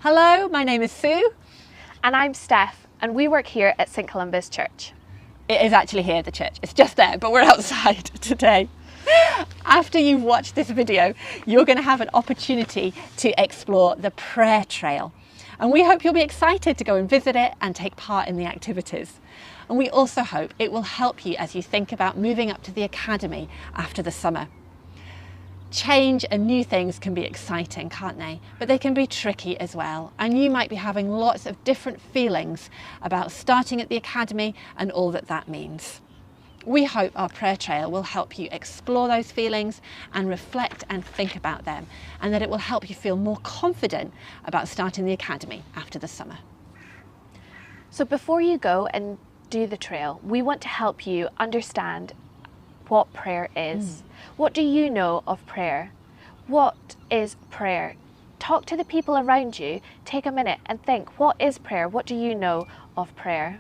Hello, my name is Sue. And I'm Steph, and we work here at St Columba's Church. It is actually here at the church. It's just there, but we're outside today. After you've watched this video, you're going to have an opportunity to explore the prayer trail. And we hope you'll be excited to go and visit it and take part in the activities. And we also hope it will help you as you think about moving up to the academy after the summer. Change and new things can be exciting, can't they? But they can be tricky as well. And you might be having lots of different feelings about starting at the academy and all that that means. We hope our prayer trail will help you explore those feelings and reflect and think about them, and that it will help you feel more confident about starting the academy after the summer. So before you go and do the trail, we want to help you understand what prayer is. What do you know of prayer? What is prayer? Talk to the people around you. Take a minute and think, what is prayer? What do you know of prayer?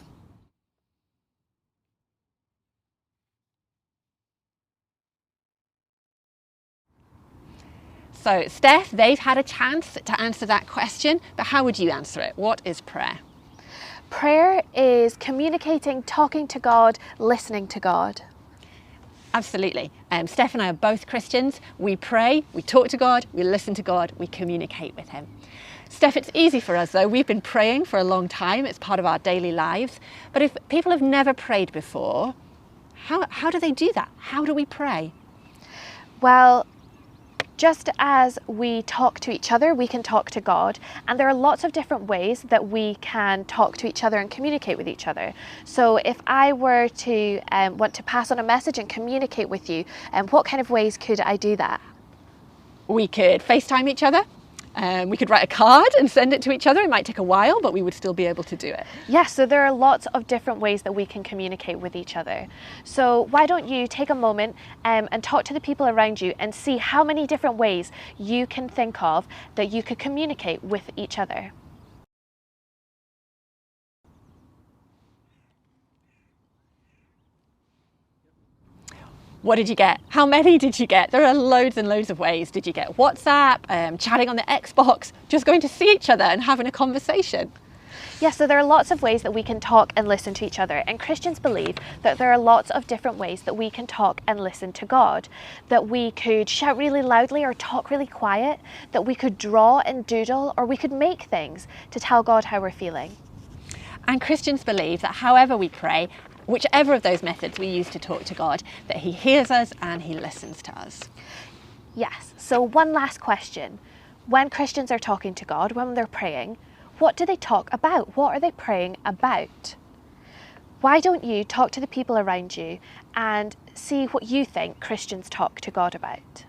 So Steph, they've had a chance to answer that question, but how would you answer it? What is prayer? Prayer is communicating, talking to God, listening to God. Absolutely. Steph and I are both Christians. We pray, we talk to God, we listen to God, we communicate with Him. Steph, it's easy for us though. We've been praying for a long time. It's part of our daily lives. But if people have never prayed before, how do they do that? How do we pray? Well, just as we talk to each other, we can talk to God, and there are lots of different ways that we can talk to each other and communicate with each other. So if I were to want to pass on a message and communicate with you, what kind of ways could I do that? We could FaceTime each other. We could write a card and send it to each other. It might take a while, but we would still be able to do it. Yes, so there are lots of different ways that we can communicate with each other. So why don't you take a moment and talk to the people around you and see how many different ways you can think of that you could communicate with each other. What did you get? How many did you get? There are loads and loads of ways. Did you get WhatsApp, chatting on the Xbox, just going to see each other and having a conversation? Yes, so there are lots of ways that we can talk and listen to each other, and Christians believe that there are lots of different ways that we can talk and listen to God. That we could shout really loudly or talk really quiet, that we could draw and doodle, or we could make things to tell God how we're feeling. And Christians believe that however we pray, whichever of those methods we use to talk to God, that He hears us and He listens to us. Yes, so one last question. When Christians are talking to God, when they're praying, what do they talk about? What are they praying about? Why don't you talk to the people around you and see what you think Christians talk to God about?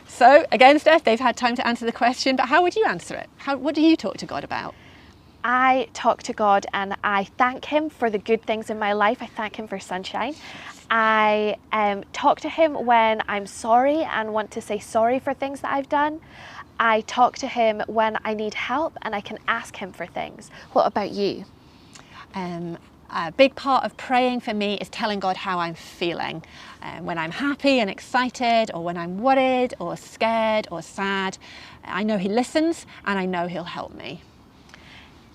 So again, Steph, they've had time to answer the question, but how would you answer it? What do you talk to God about? I talk to God and I thank Him for the good things in my life. I thank Him for sunshine. I talk to Him when I'm sorry and want to say sorry for things that I've done. I talk to Him when I need help and I can ask Him for things. What about you? A big part of praying for me is telling God how I'm feeling. When I'm happy and excited, or when I'm worried or scared or sad, I know He listens and I know He'll help me.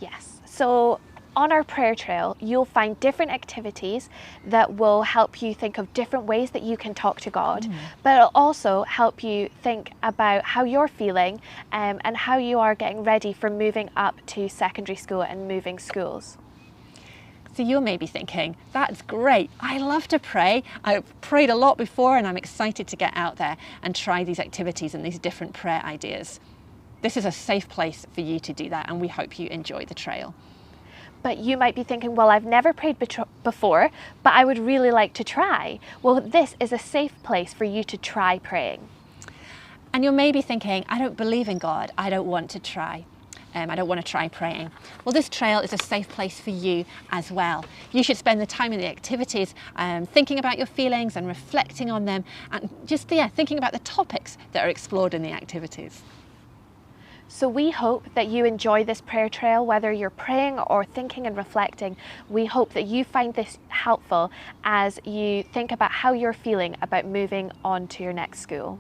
Yes, so on our prayer trail, you'll find different activities that will help you think of different ways that you can talk to God, but it'll also help you think about how you're feeling and how you are getting ready for moving up to secondary school and moving schools. So you're maybe thinking, that's great, I love to pray. I've prayed a lot before and I'm excited to get out there and try these activities and these different prayer ideas. This is a safe place for you to do that, and we hope you enjoy the trail. But you might be thinking, well, I've never prayed before, but I would really like to try. Well, this is a safe place for you to try praying. And you're maybe thinking, I don't believe in God, I don't want to try. I don't want to try praying. Well, this trail is a safe place for you as well. You should spend the time in the activities thinking about your feelings and reflecting on them, and just thinking about the topics that are explored in the activities. So we hope that you enjoy this prayer trail, whether you're praying or thinking and reflecting. We hope that you find this helpful as you think about how you're feeling about moving on to your next school.